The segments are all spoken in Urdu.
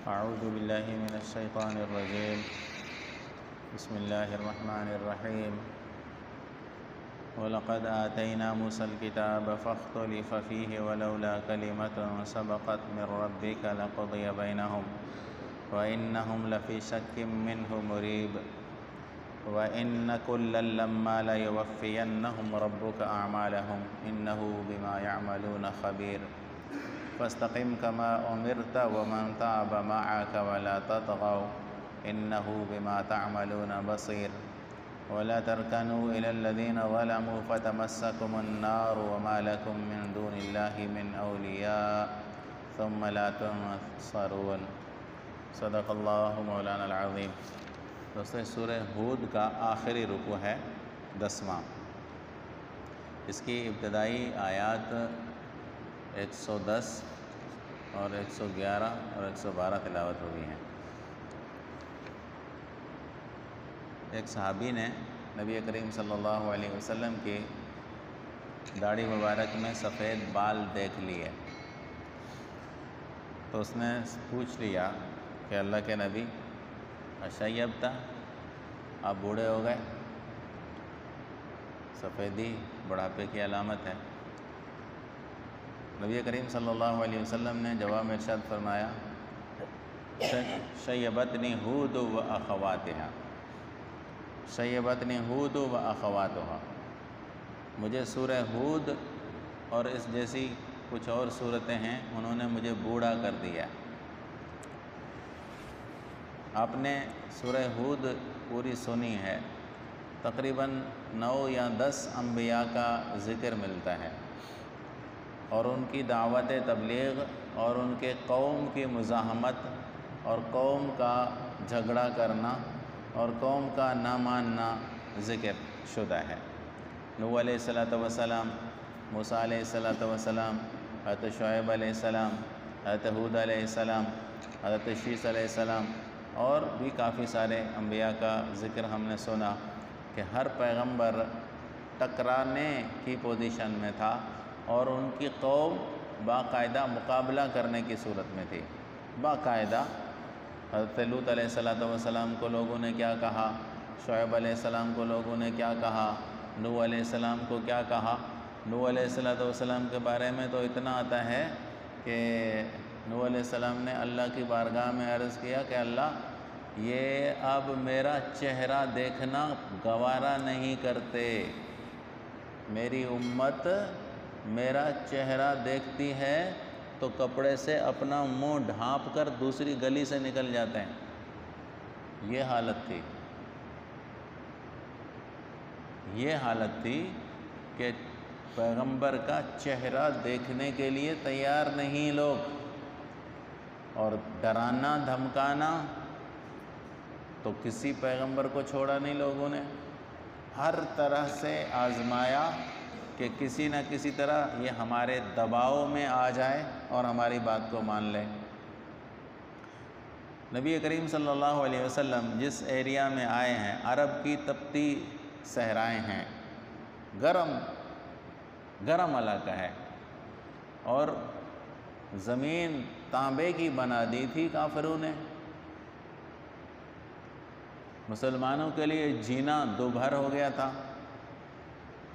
أعوذ بالله من الشيطان الرجيم. بسم الله الرحمن الرحيم. وَلَقَدْ آتَيْنَا مُوسَى الْكِتَابَ فَاخْتُلِفَ فِيهِ وَلَوْلَا كَلِمَةٌ سَبَقَتْ مِنْ رَبِّكَ لَقُضِيَ بَيْنَهُمْ وَإِنَّهُمْ لَفِي شَكٍّ مِّنْهُ مُرِيبٍ. وَإِنَّ كُلًّا لَمَّا لَيُوَفِّيَنَّهُمْ رَبُّكَ أَعْمَالَهُمْ إِنَّهُ بِمَا يَعْمَلُونَ خَبِيرٌ. فَاسْتَقِمْ كَمَا أُمِرْتَ وَمَنْ تَابَ مَعَكَ وَلَا تَطْغَوْا إِنَّهُ بِمَا تَعْمَلُونَ بَصِيرٌ. وَلَا تَرْكَنُوا إِلَى الَّذِينَ ظَلَمُوا فَتَمَسَّكُمُ النَّارُ وَمَا لَكُم مِّن دُونِ اللَّهِ مِنْ أَوْلِيَاءَ ثُمَّ لَا تُنصَرُونَ. صدق اللہ مولانا العظیم. دوستو سورہ ہود کا آخری رکوع ہے 10واں. اس کی ابتدائی آیات 110 اور 111 اور 112 تلاوت ہوئی ہیں. ایک صحابی نے نبی کریم صلی اللہ علیہ وسلم کی داڑھی مبارک میں سفید بال دیکھ لیے تو اس نے پوچھ لیا کہ اللہ کے نبی اشیبتا، آپ بوڑھے ہو گئے؟ سفیدی بڑھاپے کی علامت ہے. نبی کریم صلی اللہ علیہ وسلم نے جواب میں ارشاد فرمایا شیبتنی ہود و اخواتہا، شیبتنی ہود و اخواتہا. مجھے سورہ ہود اور اس جیسی کچھ اور صورتیں ہیں، انہوں نے مجھے بوڑھا کر دیا. آپ نے سورہ ہود پوری سنی ہے. تقریباً 9 یا 10 انبیاء کا ذکر ملتا ہے اور ان کی دعوت تبلیغ اور ان کے قوم کی مزاحمت اور قوم کا جھگڑا کرنا اور قوم کا نہ ماننا ذکر شدہ ہے. نوح علیہ السلام، موسیٰ علیہ السلام، حضرت شعیب علیہ السلام، حضرت ہود علیہ السلام، حضرت شیس علیہ السلام اور بھی کافی سارے انبیاء کا ذکر ہم نے سنا کہ ہر پیغمبر ٹکرانے کی پوزیشن میں تھا اور ان کی قوم باقاعدہ مقابلہ کرنے کی صورت میں تھی. باقاعدہ حضرت لوط علیہ السلام کو لوگوں نے کیا کہا، شعیب علیہ السلام کو لوگوں نے کیا کہا، نوح علیہ السلام کو کیا کہا. نوح علیہ السلام کے بارے میں تو اتنا آتا ہے کہ نوح علیہ السلام نے اللہ کی بارگاہ میں عرض کیا کہ اللہ یہ اب میرا چہرہ دیکھنا گوارا نہیں کرتے، میری امت میرا چہرہ دیکھتی ہے تو کپڑے سے اپنا منہ ڈھانپ کر دوسری گلی سے نکل جاتے ہیں. یہ حالت تھی کہ پیغمبر کا چہرہ دیکھنے کے لیے تیار نہیں لوگ. اور ڈرانا دھمکانا تو کسی پیغمبر کو چھوڑا نہیں لوگوں نے. ہر طرح سے آزمایا کہ کسی نہ کسی طرح یہ ہمارے دباؤ میں آ جائے اور ہماری بات کو مان لے. نبی کریم صلی اللہ علیہ وسلم جس ایریا میں آئے ہیں، عرب کی تپتی صحرائیں ہیں، گرم علاقہ ہے اور زمین تانبے کی بنا دی تھی کافروں نے. مسلمانوں کے لیے جینا دوبھر ہو گیا تھا.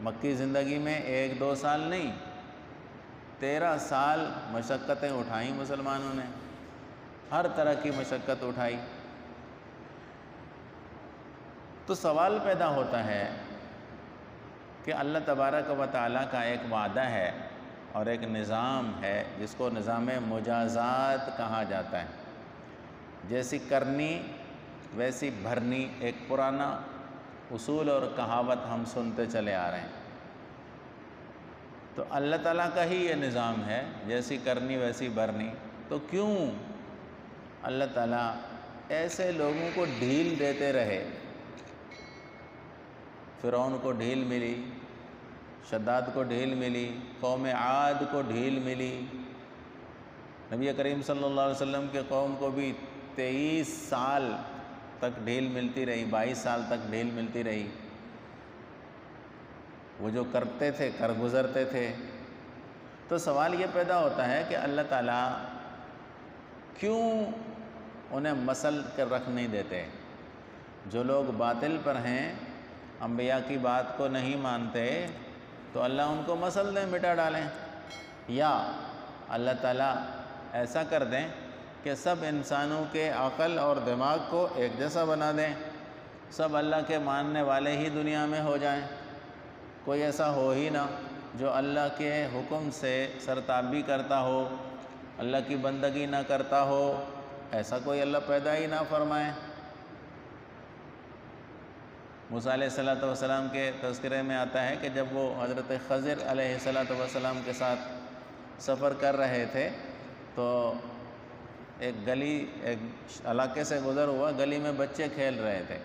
مکی زندگی میں 1-2 سال نہیں، 13 سال مشقتیں اٹھائیں مسلمانوں نے، ہر طرح کی مشقت اٹھائی. تو سوال پیدا ہوتا ہے کہ اللہ تبارک و تعالیٰ کا ایک وعدہ ہے اور ایک نظام ہے جس کو نظام مجازات کہا جاتا ہے. جیسی کرنی ویسی بھرنی، ایک پرانا اصول اور کہاوت ہم سنتے چلے آ رہے ہیں. تو اللہ تعالیٰ کا ہی یہ نظام ہے، جیسی کرنی ویسی بھرنی. تو کیوں اللہ تعالیٰ ایسے لوگوں کو ڈھیل دیتے رہے؟ فرعون کو ڈھیل ملی، شداد کو ڈھیل ملی، قوم عاد کو ڈھیل ملی. نبی کریم صلی اللہ علیہ وسلم کے قوم کو بھی 23 سال تک ڈھیل ملتی رہی، 22 سال تک ڈھیل ملتی رہی. وہ جو کرتے تھے کر گزرتے تھے. تو سوال یہ پیدا ہوتا ہے کہ اللہ تعالیٰ کیوں انہیں مسل کر رکھ نہیں دیتے۔ جو لوگ باطل پر ہیں، انبیاء کی بات کو نہیں مانتے، تو اللہ ان کو مسل دیں، مٹا ڈالیں، یا اللہ تعالیٰ ایسا کر دیں کہ سب انسانوں کے عقل اور دماغ کو ایک جیسا بنا دیں، سب اللہ کے ماننے والے ہی دنیا میں ہو جائیں، کوئی ایسا ہو ہی نہ جو اللہ کے حکم سے سرتابی کرتا ہو، اللہ کی بندگی نہ کرتا ہو، ایسا کوئی اللہ پیدا ہی نہ فرمائے۔ موسیٰ علیہ السلام کے تذکرے میں آتا ہے کہ جب وہ حضرت خضر علیہ السلام کے ساتھ سفر کر رہے تھے تو ایک علاقے سے گزر ہوا، گلی میں بچے کھیل رہے تھے،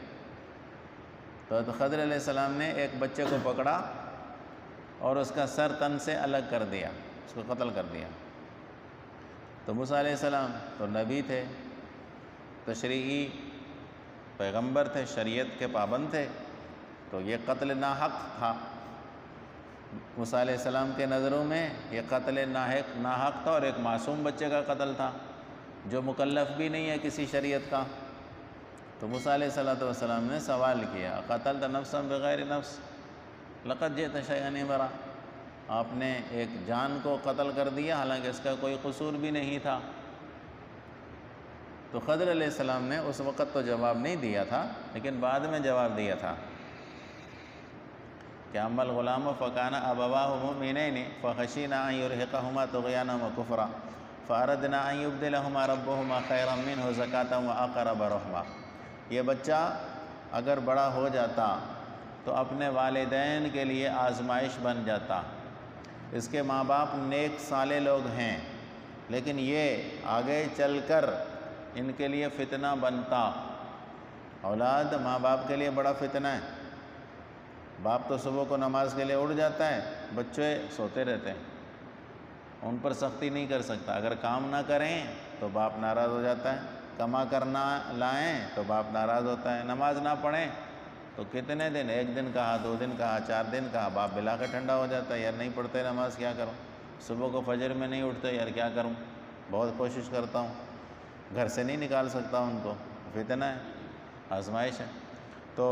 تو خضر علیہ السلام نے ایک بچے کو پکڑا اور اس کا سر تن سے الگ کر دیا، اس کو قتل کر دیا۔ تو موسیٰ علیہ السلام تو نبی تھے، تشریعی پیغمبر تھے، شریعت کے پابند تھے، تو یہ قتل ناحق تھا۔ موسیٰ علیہ السلام کے نظروں میں یہ قتل ناحق تھا، اور ایک معصوم بچے کا قتل تھا جو مکلف بھی نہیں ہے کسی شریعت کا۔ تو موسیٰ علیہ السلام نے سوال کیا، قتلت نفسا بغیر نفس لقد جئت شیئا امرا، آپ نے ایک جان کو قتل کر دیا حالانکہ اس کا کوئی قصور بھی نہیں تھا۔ تو خضر علیہ السلام نے اس وقت تو جواب نہیں دیا تھا، لیکن بعد میں جواب دیا تھا کہ اما الغلام فکان ابواہ مؤمنین فخشینا ان یرہقہما طغیانا وکفرا فاردنا ان یبدلہما ربہما خیرا منہ زکاة واقرب رحما۔ یہ بچہ اگر بڑا ہو جاتا تو اپنے والدین کے لیے آزمائش بن جاتا، اس کے ماں باپ نیک صالح لوگ ہیں، لیکن یہ آگے چل کر ان کے لیے فتنہ بنتا۔ اولاد ماں باپ کے لیے بڑا فتنہ ہے، باپ تو صبح کو نماز کے لیے اٹھ جاتا ہے، بچے سوتے رہتے ہیں، ان پر سختی نہیں کر سکتا، اگر کام نہ کریں تو باپ ناراض ہو جاتا ہے، کما کرنا لائیں تو باپ ناراض ہوتا ہے، نماز نہ پڑھیں تو کتنے دن، ایک دن کہا، 2 دن کہا، 4 دن کہا، باپ بلا کے ٹھنڈا ہو جاتا ہے، یار نہیں پڑھتے نماز کیا کروں، صبح کو فجر میں نہیں اٹھتے، یار کیا کروں، بہت کوشش کرتا ہوں، گھر سے نہیں نکال سکتا ان کو، فتنہ ہے، آزمائش ہے۔ تو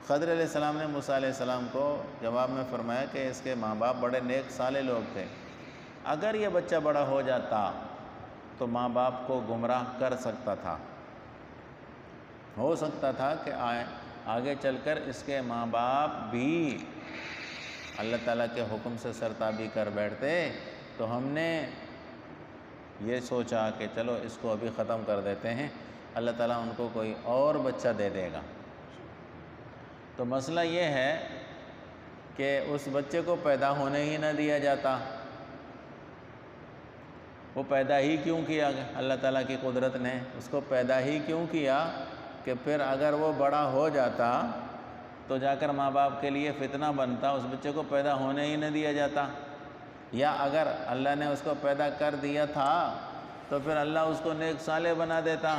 خضر علیہ السلام نے موسیٰ علیہ السلام کو جواب میں فرمایا کہ اس کے ماں باپ بڑے نیک صالح لوگ تھے، اگر یہ بچہ بڑا ہو جاتا تو ماں باپ کو گمراہ کر سکتا تھا، ہو سکتا تھا کہ آگے چل کر اس کے ماں باپ بھی اللہ تعالیٰ کے حکم سے سرتابی کر بیٹھتے، تو ہم نے یہ سوچا کہ چلو اس کو ابھی ختم کر دیتے ہیں، اللہ تعالیٰ ان کو کوئی اور بچہ دے دے گا۔ تو مسئلہ یہ ہے کہ اس بچے کو پیدا ہونے ہی نہ دیا جاتا، وہ پیدا ہی کیوں کیا اللہ تعالیٰ کی قدرت نے، اس کو پیدا ہی کیوں کیا کہ پھر اگر وہ بڑا ہو جاتا تو جا کر ماں باپ کے لیے فتنہ بنتا، اس بچے کو پیدا ہونے ہی نہ دیا جاتا، یا اگر اللہ نے اس کو پیدا کر دیا تھا تو پھر اللہ اس کو نیک صالح بنا دیتا۔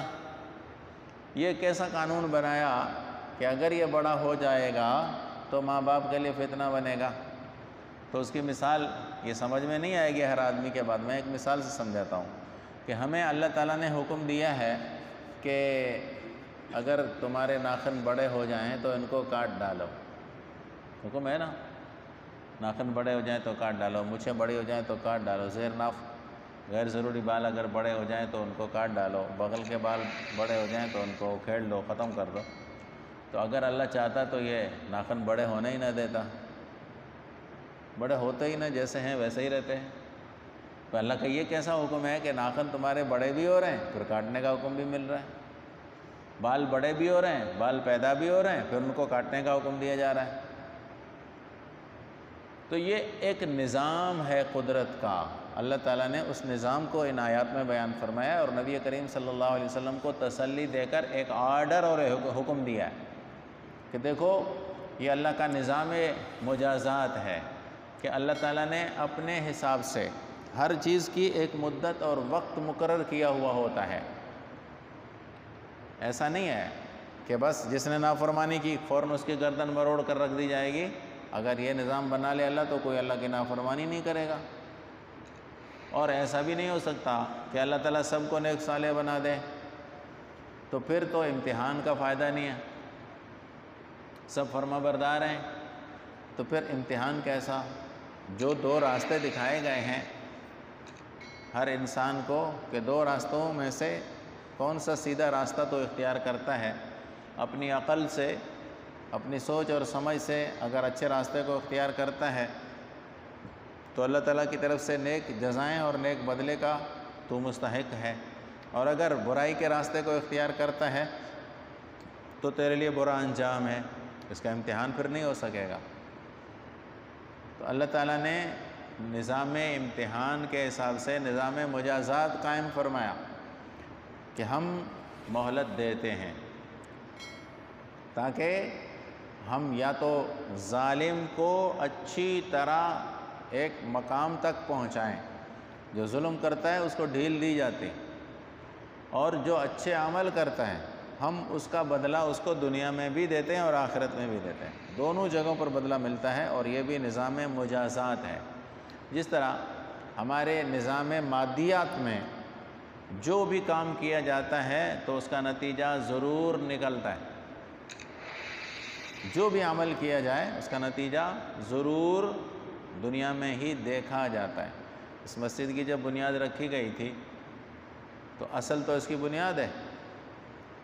یہ کیسا قانون بنایا کہ اگر یہ بڑا ہو جائے گا تو ماں باپ کے لیے فتنہ بنے گا؟ تو اس کی مثال یہ سمجھ میں نہیں آئے گی ہر آدمی کے بعد، میں ایک مثال سے سمجھاتا ہوں کہ ہمیں اللہ تعالیٰ نے حکم دیا ہے کہ اگر تمہارے ناخن بڑے ہو جائیں تو ان کو کاٹ ڈالو، حکم ہے نا، ناخن بڑے ہو جائیں تو کاٹ ڈالو، مچھیں بڑی ہو جائیں تو کاٹ ڈالو، زیر ناف غیر ضروری بال اگر بڑے ہو جائیں تو ان کو کاٹ ڈالو، بغل کے بال بڑے ہو جائیں تو ان کو کھیڑ لو، ختم کر دو۔ تو اگر اللہ چاہتا تو یہ ناخن بڑے ہونے ہی نہ دیتا، بڑے ہوتے ہی نہ، جیسے ہیں ویسے ہی رہتے ہیں۔ تو اللہ کا یہ کیسا حکم ہے کہ ناخن تمہارے بڑے بھی ہو رہے ہیں پھر کاٹنے کا حکم بھی مل رہا ہے، بال بڑے بھی ہو رہے ہیں، بال پیدا بھی ہو رہے ہیں، پھر ان کو کاٹنے کا حکم دیا جا رہا ہے۔ تو یہ ایک نظام ہے قدرت کا، اللہ تعالیٰ نے اس نظام کو ان آیات میں بیان فرمایا، اور نبی کریم صلی اللہ علیہ وسلم کو تسلی دے کر ایک آرڈر اور حکم دیا ہے کہ دیکھو یہ اللہ کا نظام مجازات ہے کہ اللہ تعالیٰ نے اپنے حساب سے ہر چیز کی ایک مدت اور وقت مقرر کیا ہوا ہوتا ہے۔ ایسا نہیں ہے کہ بس جس نے نافرمانی کی فوراً اس کی گردن مروڑ کر رکھ دی جائے گی، اگر یہ نظام بنا لے اللہ تو کوئی اللہ کی نافرمانی نہیں کرے گا۔ اور ایسا بھی نہیں ہو سکتا کہ اللہ تعالیٰ سب کو نیک صالح بنا دے تو پھر تو امتحان کا فائدہ نہیں ہے، سب فرما بردار ہیں تو پھر امتحان کیسا؟ جو دو راستے دکھائے گئے ہیں ہر انسان کو کہ دو راستوں میں سے کون سا سیدھا راستہ تو اختیار کرتا ہے، اپنی عقل سے اپنی سوچ اور سمجھ سے اگر اچھے راستے کو اختیار کرتا ہے تو اللہ تعالیٰ کی طرف سے نیک جزائیں اور نیک بدلے کا تو مستحق ہے، اور اگر برائی کے راستے کو اختیار کرتا ہے تو تیرے لیے برا انجام ہے، اس کا امتحان پھر نہیں ہو سکے گا۔ تو اللہ تعالیٰ نے نظام امتحان کے حساب سے نظام مجازات قائم فرمایا کہ ہم مہلت دیتے ہیں تاکہ ہم یا تو ظالم کو اچھی طرح ایک مقام تک پہنچائیں، جو ظلم کرتا ہے اس کو ڈھیل دی جاتی، اور جو اچھے عمل کرتا ہے ہم اس کا بدلہ اس کو دنیا میں بھی دیتے ہیں اور آخرت میں بھی دیتے ہیں، دونوں جگہوں پر بدلہ ملتا ہے، اور یہ بھی نظام مجازات ہے۔ جس طرح ہمارے نظام مادیات میں جو بھی کام کیا جاتا ہے تو اس کا نتیجہ ضرور نکلتا ہے، جو بھی عمل کیا جائے اس کا نتیجہ ضرور دنیا میں ہی دیکھا جاتا ہے۔ اس مسجد کی جب بنیاد رکھی گئی تھی تو اصل تو اس کی بنیاد ہے،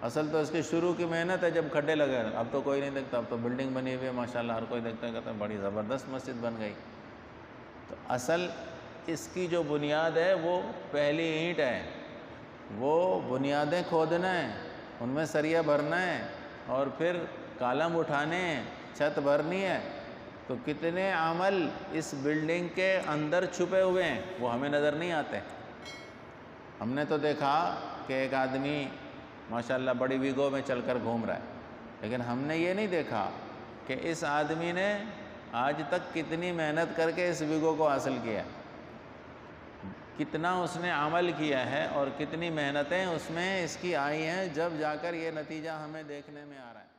اصل تو اس کی شروع کی محنت ہے جب کھڈے لگے، اب تو کوئی نہیں دیکھتا، اب تو بلڈنگ بنی ہوئی ہے ماشاءاللہ، ہر کوئی دیکھتا ہے کہتا ہے بڑی زبردست مسجد بن گئی۔ تو اصل اس کی جو بنیاد ہے وہ پہلی اینٹ ہے، وہ بنیادیں کھودنا ہے، ان میں سریا بھرنا ہے، اور پھر کالم اٹھانے ہیں، چھت بھرنی ہے۔ تو کتنے عمل اس بلڈنگ کے اندر چھپے ہوئے ہیں وہ ہمیں نظر نہیں آتے۔ ہم نے تو دیکھا کہ ایک آدمی ماشاءاللہ بڑی ویگو میں چل کر گھوم رہا ہے، لیکن ہم نے یہ نہیں دیکھا کہ اس آدمی نے آج تک کتنی محنت کر کے اس ویگو کو حاصل کیا، کتنا اس نے عمل کیا ہے اور کتنی محنتیں اس میں اس کی آئی ہیں، جب جا کر یہ نتیجہ ہمیں دیکھنے میں آ رہا ہے۔